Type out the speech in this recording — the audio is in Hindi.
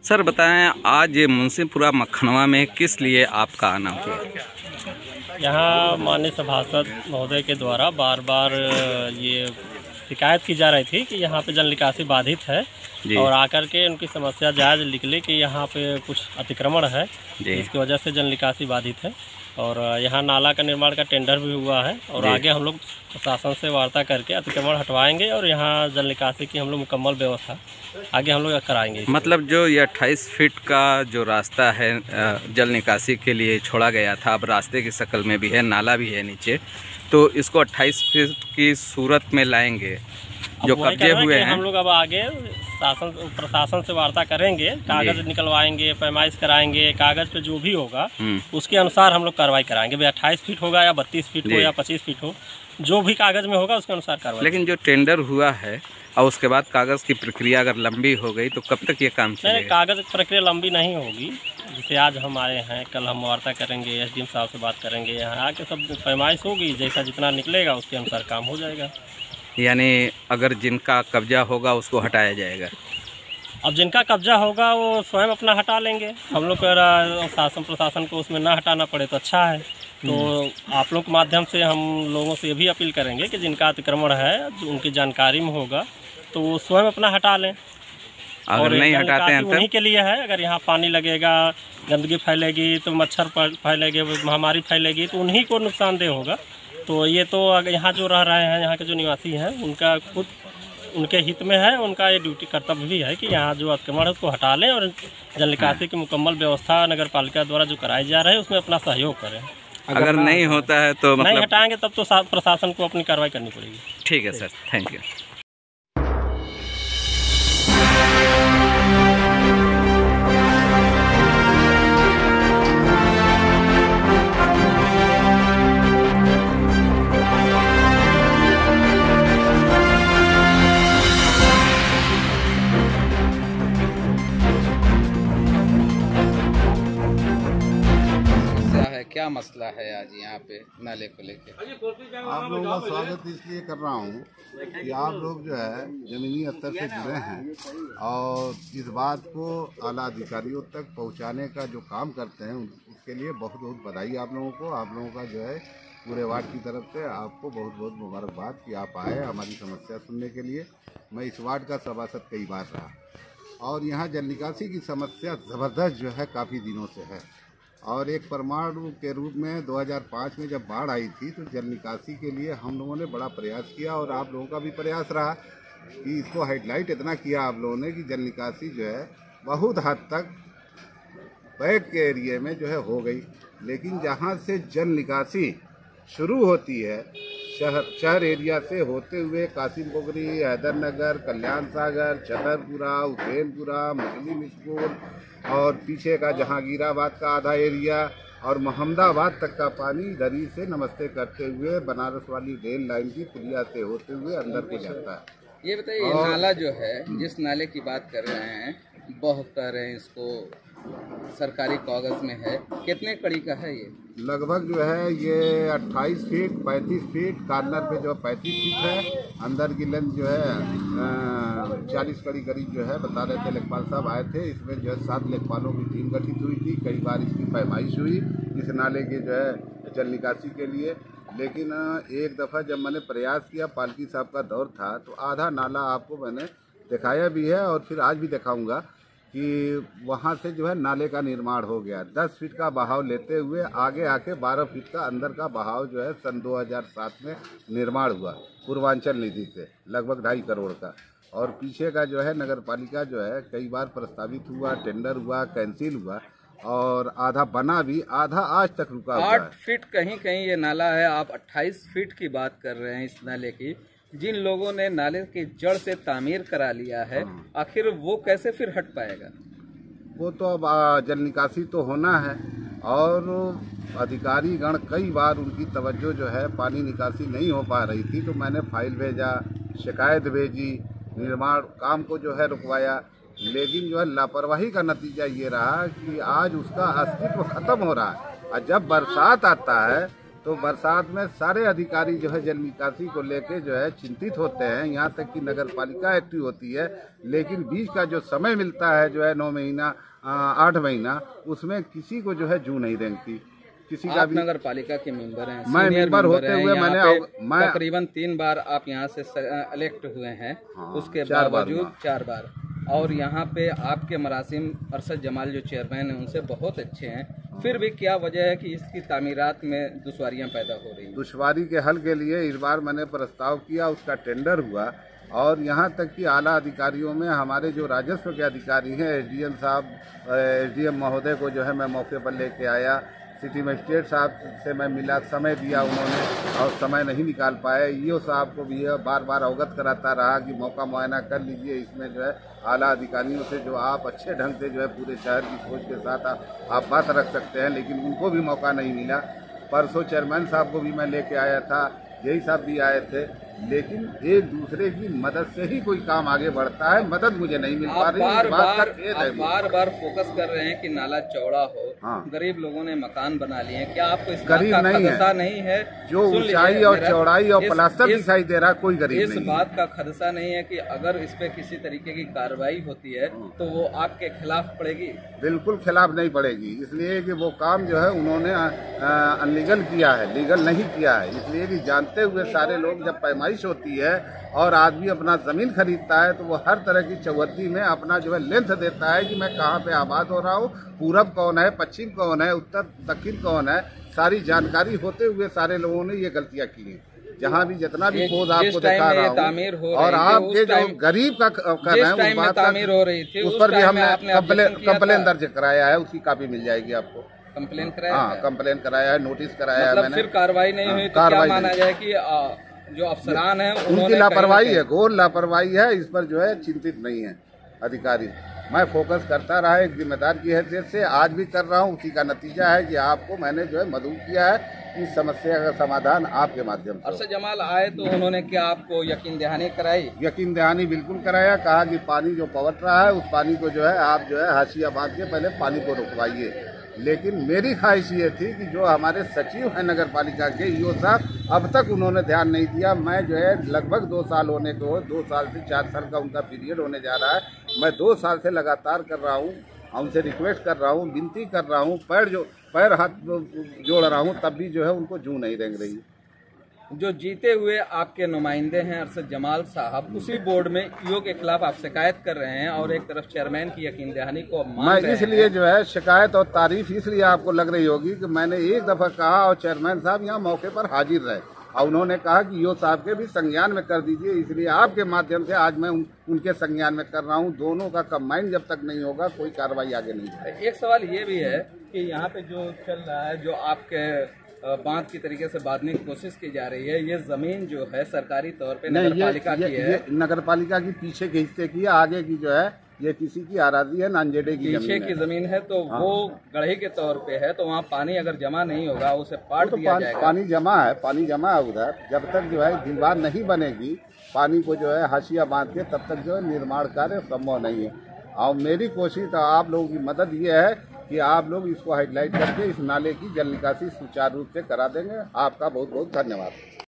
सर बताएं, आज ये मुंशीपुरा मखनवा में किस लिए आपका आना हुआ? यहाँ माननीय सभासद महोदय के द्वारा बार बार ये शिकायत की जा रही थी कि यहाँ पे जल निकासी बाधित है और आकर के उनकी समस्या जायज़ निकले कि यहाँ पे कुछ अतिक्रमण है, इसकी वजह से जल निकासी बाधित है। और यहाँ नाला का निर्माण का टेंडर भी हुआ है और आगे हम लोग प्रशासन से वार्ता करके अतिक्रमण हटवाएंगे और यहाँ जल निकासी की हम लोग मुकम्मल व्यवस्था आगे हम लोग कराएंगे। मतलब जो ये 28 फीट का जो रास्ता है जल निकासी के लिए छोड़ा गया था, अब रास्ते की शक्ल में भी है, नाला भी है नीचे, तो इसको 28 फीट की सूरत में लाएंगे। जो कब्जे हुए हैं हम लोग अब आगे प्रशासन से वार्ता करेंगे, कागज निकलवाएंगे, पैमाइश कराएंगे, कागज पे जो भी होगा उसके अनुसार हम लोग कार्रवाई कराएंगे। भाई 28 फीट होगा या 32 फीट हो या 25 फीट हो, जो भी कागज में होगा उसके अनुसार कार्रवाई। लेकिन जो टेंडर हुआ है और उसके बाद कागज की प्रक्रिया अगर लंबी हो गई तो कब तक ये काम चलेगा? कागज प्रक्रिया लंबी नहीं होगी। जैसे आज हम आए हैं, कल हम वार्ता करेंगे, एसडीएम साहब से बात करेंगे, यहाँ आके सब पैमाइश होगी, जैसा जितना निकलेगा उसके अनुसार काम हो जाएगा। यानी अगर जिनका कब्जा होगा उसको हटाया जाएगा? अब जिनका कब्जा होगा वो स्वयं अपना हटा लेंगे। हम लोग शासन प्रशासन को उसमें ना हटाना पड़े तो अच्छा है। तो आप लोग के माध्यम से हम लोगों से ये भी अपील करेंगे कि जिनका अतिक्रमण है, जो उनकी जानकारी में होगा, तो वो स्वयं अपना हटा लें। अगर नहीं हटाते हैं तो उन्हीं के लिए है। अगर यहाँ पानी लगेगा, गंदगी फैलेगी तो मच्छर फैलेगी, महामारी फैलेगी तो उन्हीं को नुकसानदेह होगा। तो ये तो यहाँ जो रह रहे हैं, यहाँ के जो निवासी हैं, उनका खुद उनके हित में है, उनका ये ड्यूटी कर्तव्य भी है कि यहाँ जो अतिक्रमण है उसको हटा लें और जल निकासी की मुकम्मल व्यवस्था नगर पालिका द्वारा जो कराई जा रही है उसमें अपना सहयोग करें। अगर नहीं होता है तो नहीं हटाएंगे तब तो प्रशासन को अपनी कार्रवाई करनी पड़ेगी। ठीक है सर, थैंक यू। क्या मसला है आज यहाँ पे नाले को लेके? आप लोगों का स्वागत इसलिए कर रहा हूँ कि आप लोग जो है जमीनी स्तर से जुड़े हैं और इस बात को आला अधिकारियों तक पहुँचाने का जो काम करते हैं उसके लिए बहुत बहुत बधाई आप लोगों को। आप लोगों का जो है पूरे वार्ड की तरफ से आपको बहुत बहुत मुबारकबाद कि आप आए हमारी समस्या सुनने के लिए। मैं इस वार्ड का सभासद कई बार रहा और यहाँ जल निकासी की समस्या ज़बरदस्त जो है काफ़ी दिनों से है। और एक परमाणु के रूप में 2005 में जब बाढ़ आई थी तो जल निकासी के लिए हम लोगों ने बड़ा प्रयास किया और आप लोगों का भी प्रयास रहा कि इसको हाईलाइट इतना किया आप लोगों ने कि जल निकासी जो है बहुत हद तक बैक के एरिए में जो है हो गई। लेकिन जहाँ से जल निकासी शुरू होती है शहर एरिया से होते हुए कासिम पोखरी, हैदरनगर, कल्याण सागर, छतरपुरा, उज्जैनपुरा, मुस्लिम स्कूल और पीछे का जहांगीराबाद का आधा एरिया और मोहम्मदाबाद तक का पानी दरी से नमस्ते करते हुए बनारस वाली रेल लाइन की पुलिया से होते हुए अंदर को जाता है। ये बताइए, नाला जो है, जिस नाले की बात कर रहे हैं, बह कर रहे हैं, इसको सरकारी कागज में है, कितने कड़ी का है ये? लगभग जो है ये 28 फीट 35 फीट, कार्नर पे जो 35 फीट है, अंदर की लेंथ जो है 40 कड़ी करीब जो है बता रहे थे। लेखपाल साहब आए थे, इसमें जो है 7 लेखपालों की टीम गठित हुई थी। कई बार इसकी पैमाइश हुई इस नाले के जो है जल निकासी के लिए। लेकिन एक दफ़ा जब मैंने प्रयास किया, पालकी साहब का दौर था, तो आधा नाला आपको मैंने दिखाया भी है और फिर आज भी दिखाऊंगा कि वहाँ से जो है नाले का निर्माण हो गया। 10 फीट का बहाव लेते हुए आगे आके 12 फीट का अंदर का बहाव जो है सन 2007 में निर्माण हुआ पूर्वांचल निधि से, लगभग 2.5 करोड़ का। और पीछे का जो है नगर पालिका जो है कई बार प्रस्तावित हुआ, टेंडर हुआ, कैंसिल हुआ और आधा बना भी, आधा आज तक रुका हुआ है। 8 फीट कहीं कहीं ये नाला है, आप 28 फीट की बात कर रहे हैं इस नाले की। जिन लोगों ने नाले की जड़ से तामीर करा लिया है, आखिर वो कैसे फिर हट पाएगा? वो तो अब जल निकासी तो होना है और अधिकारी गण कई बार उनकी तवज्जो जो है पानी निकासी नहीं हो पा रही थी, तो मैंने फाइल भेजा, शिकायत भेजी, निर्माण काम को जो है रुकवाया। लेकिन जो है लापरवाही का नतीजा ये रहा कि आज उसका अस्तित्व खत्म हो रहा है। और जब बरसात आता है तो बरसात में सारे अधिकारी जो है जल निकासी को लेके जो है चिंतित होते हैं। यहाँ तक कि नगर पालिका एक्टिव होती है, लेकिन बीच का जो समय मिलता है जो है 9 महीना 8 महीना, उसमें किसी को जो है जू नहीं रेंगती किसी का भी। नगर पालिका के मेंबर हैं, मैं मेंबर होते हुए मैं तकरीबन 3 बार आप यहाँ से इलेक्ट हुए हैं। हाँ, उसके बावजूद 4 बार, और यहाँ पे आपके मरासिम अरशद जमाल जो चेयरमैन हैं उनसे बहुत अच्छे हैं, फिर भी क्या वजह है कि इसकी तामीरात में दुश्वारियाँ पैदा हो रही हैं? दुश्वारी के हल के लिए इस बार मैंने प्रस्ताव किया, उसका टेंडर हुआ, और यहाँ तक कि आला अधिकारियों में हमारे जो राजस्व के अधिकारी हैं, एसडीएम साहब, एसडीएम महोदय को जो है मैं मौके पर लेके आया, सिटी मजिस्ट्रेट साहब से मैं मिला, समय दिया उन्होंने और समय नहीं निकाल पाए। ईओ साहब को भी बार बार अवगत कराता रहा कि मौका मुआयना कर लीजिए, इसमें जो है आला अधिकारियों से जो आप अच्छे ढंग से जो है पूरे शहर की सोच के साथ आप बात रख सकते हैं, लेकिन उनको भी मौका नहीं मिला। परसों चेयरमैन साहब को भी मैं लेके आया था, यही साहब भी आए थे, लेकिन एक दूसरे की मदद से ही कोई काम आगे बढ़ता है। मदद मुझे नहीं मिल पा रही है। बार बार फोकस कर रहे हैं कि नाला चौड़ा हो। हाँ। गरीब लोगों ने मकान बना लिए हैं, क्या आपको इस गरीब बात का नहीं खदशा है? नहीं है? जो ऊंचाई और चौड़ाई और प्लास्टर दिखाई दे रहा, कोई गरीब नहीं है। इस बात का खदशा नहीं है कि अगर इस पे किसी तरीके की कार्रवाई होती है तो वो आपके खिलाफ पड़ेगी? बिल्कुल खिलाफ नहीं पड़ेगी, इसलिए कि वो काम जो है उन्होंने अनलीगल किया है, लीगल नहीं किया है। इसलिए कि जानते हुए सारे लोग, जब पैमाइश होती है और आदमी अपना ज़मीन खरीदता है तो वो हर तरह की चौहद्दी में अपना जो है लेंथ देता है कि मैं कहाँ पे आबाद हो रहा हूँ, पूरब कौन है, पश्चिम कौन है, उत्तर दक्षिण कौन है, सारी जानकारी होते हुए सारे लोगों ने ये गलतियाँ की हैं। जहाँ भी जितना भी पोज आपको दिखा रहा हूँ, और आपके जो गरीब का कर रहे हैं उस बात तामीर हो रही थी, उस पर भी हमने कंप्लेन दर्ज कराया है, उसकी कापी मिल जाएगी आपको। कंप्लेन कराया? हाँ, कंप्लेन कराया है, नोटिस कराया है मैंने। फिर कार्रवाई नहीं हुई तो क्या माना जाए कि जो अफसरान है उनकी लापरवाही है, घोर लापरवाही है। इस पर जो है चिंतित नहीं है अधिकारी। मैं फोकस करता रहा एक जिम्मेदार की हैसियत से, आज भी कर रहा हूँ। उसी का नतीजा है कि आपको मैंने जो है मदऊ किया है, इस समस्या का समाधान आपके माध्यम से। अरशद जमाल आए तो उन्होंने क्या आपको यकीन दहानी कराई? यकीन दहानी बिल्कुल कराया, कहा कि पानी जो पवट रहा है उस पानी को जो है आप जो है हाशिया बांध के पहले पानी को रुकवाइए। लेकिन मेरी ख्वाहिश ये थी कि जो हमारे सचिव हैं नगर पालिका के, ईओ साहब, अब तक उन्होंने ध्यान नहीं दिया। मैं जो है लगभग 2 साल होने को, 2 साल से 4 साल का उनका पीरियड होने जा रहा है, मैं 2 साल से लगातार कर रहा हूँ, उनसे रिक्वेस्ट कर रहा हूँ, विनती कर रहा हूँ, पैर हाथ जोड़ रहा हूँ, तब भी जो है उनको जू नहीं रेंग रही। जो जीते हुए आपके नुमाइंदे हैं अरशद जमाल साहब, उसी बोर्ड में ईओ के खिलाफ आप शिकायत कर रहे हैं और एक तरफ चेयरमैन की यकीन दहानी को मान रहे हैं। इसलिए जो है शिकायत और तारीफ इसलिए आपको लग रही होगी कि मैंने एक दफा कहा और चेयरमैन साहब यहाँ मौके पर हाजिर रहे और उन्होंने कहा कि ईओ साहब के भी संज्ञान में कर दीजिए, इसलिए आपके माध्यम से आज मैं उनके संज्ञान में कर रहा हूँ। दोनों का कंबाइन जब तक नहीं होगा कोई कार्रवाई आगे नहीं बढ़ेगी। एक सवाल ये भी है कि यहाँ पे जो चल रहा है, जो आपके बांध की तरीके से बांधने की कोशिश की जा रही है, ये जमीन जो है सरकारी तौर पे नगर पालिका की है। ये नगर पालिका की पीछे के हिस्से की है, आगे की जो है ये किसी की आराजी है, नांजेडे की पीछे की जमीन है, तो हाँ। वो गढ़े के तौर पे है, तो वहाँ पानी अगर जमा नहीं होगा उसे पाट दिया जाएगा। पानी जमा है उधर। जब तक जो है दीवार नहीं बनेगी, पानी को जो है हाशिया बांध के, तब तक जो है निर्माण कार्य संभव नहीं है। और मेरी कोशिश आप लोगों की मदद ये है कि आप लोग इसको हाईलाइट करके इस नाले की जल निकासी सुचारू रूप से करा देंगे। आपका बहुत बहुत धन्यवाद।